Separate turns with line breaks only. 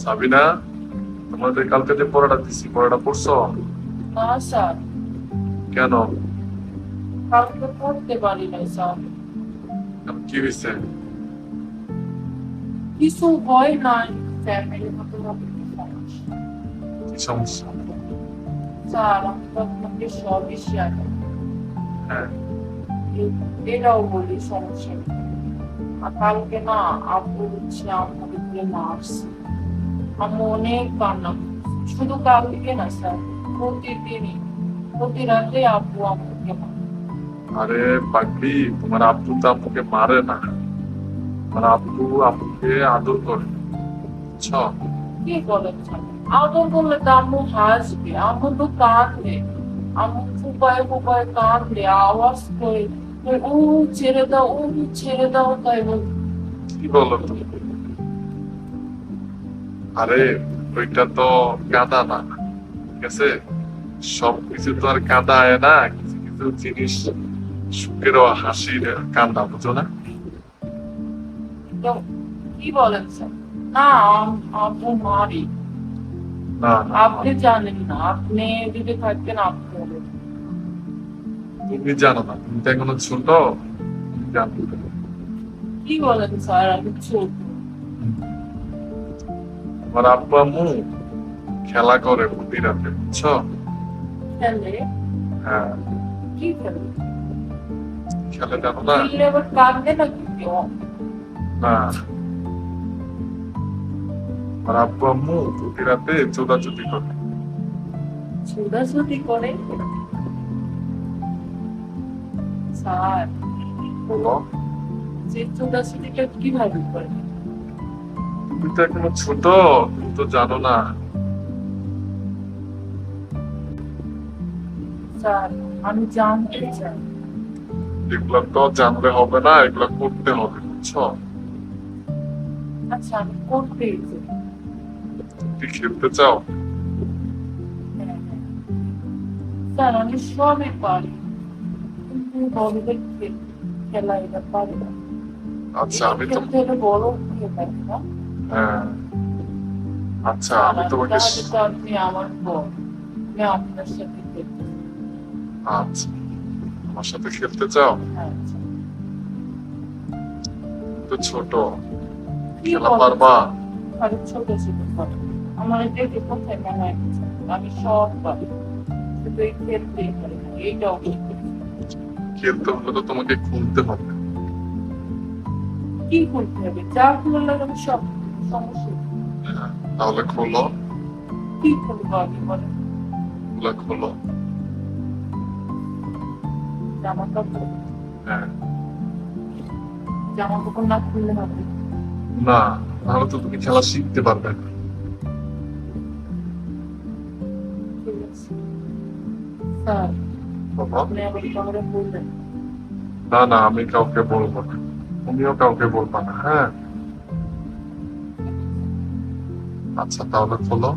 সাবিনা, তোমাদের কালকে যে পড়াটা দিছি পড়াটা পড়ছো?
না স্যার,
কেন?
কালকে পড়তে পারি নাই স্যার।
কেন, কি হয়েছে?
কিছু হয় নাই, ফ্যামিলির মতো ভাবে সমস্যা।
কি সমস্যা?
স্যার, আমি তো আপনাকে সবই শেয়ার করি।
হ্যাঁ।
এটাও বলি সমস্যা নেই। আর কালকে না, আব্বু হচ্ছে আমাকে ধরে মারছে। আম্মু অনেক কান্না করছে। শুধু কালকে না স্যার, প্রতিদিনই, প্রতি রাতে আব্বু আমাকে মারে।
আরে পাগলি, তোমার আব্বু তো আম্মুকে মারে না। তোমার আব্বু আম্মুকে আদর করে, বুঝছো?
কি বলেন স্যার? আদর করলে তো আম্মু হাসবে, আম্মু তো কাঁদবে। আম্মু ফুপায় ফুপায় কাঁদবে, আওয়াজ করে ও ছেড়ে দাও, ও ছেড়ে দাও, তাই বল।
কি বলো তুমি? আরে ওইটা তো কাঁদা না, ঠিক আছে? সবকিছু তো আর কাঁদা হয় না, কিছু কিছু জিনিস সুখেরও হাসির কান্না, বুঝো না?
তো কি বলেন স্যার? না, আম্মু মারি।
না না,
আপনি জানেন না, আপনি যদি থাকতেন আপনি বলেন।
তুমি জানো না, তুমি তো এখনো ছোট, তুমি জানো না।
কি বলেন স্যার? আমি ছোট।
আমার আব্বু আম্মু খেলা করে প্রতি রাতে, বুঝছো?
খেলে?
হ্যাঁ।
কি খেলে?
খেলে জানো না?
খেললে আবার কাঁদবে নাকি কেউ?
না, আমার আব্বু আম্মু প্রতি রাতে চোদাচুদি করে।
ছোটাছুটি করে? স্যার,
বলো।
যে ছোটাছুটিটা কিভাবে করে?
তুমি তো এখনো ছোট, তুমি তো জানো না।
স্যার, আমি জানতে চাই।
এগুলো তো জানলে হবে না, এগুলো করতে হবে, বুঝছো?
আচ্ছা, আমি করতেই চাই।
তুমি খেলতে চাও?
হ্যাঁ, হ্যাঁ। স্যার, আমি সবই পারি, কিন্তু বড়দের খেলা এটা পারি না।
আচ্ছা
এটা
আমি তো,
খেলতে হলে বড় হয়ে পারি না।
হ্যাঁ, আচ্ছা
স্যার,
আমি তোমাকে
তাহলে তো আপনি আমার বড়, আমি আপনার সাথে খেলতে চাই।
আচ্ছা, আমার সাথে খেলতে চাও?
আচ্ছা।
তুমি তো ছোট,
কি
খেলা
বলেন
পারবা?
স্যার? আরে ছোট ছোট কথা, আমার দেখে কোথায় মনে হয় না, স্যার? আমি সব পারি, শুধু এই খেলতেই পারি না, এইটাও করতে পারি না।
খেলতে হলে তো তোমাকে খুলতে হবে।
কি করতে হবে? যা ভালো লাগে আমি সব করবো, সমস্যা নেই।
হ্যাঁ, তাহলে খোলো,
কি করবো আমি বলেন?
ওগুলা খোলো।
জামা কাপড়?
হ্যাঁ।
জামা কাপড় না খুললে হবে?
না, তাহলে তো তুমি খেলা শিখতে পারবে না।
ঠিক আছে স্যার,
বাবা,
আপনি আবার কাউরে বললেন?
না না, আমি কাউকে বলবো না, তুমিও কাউকে বলবা না, হ্যাঁ? আচ্ছা তাহলে খোলো।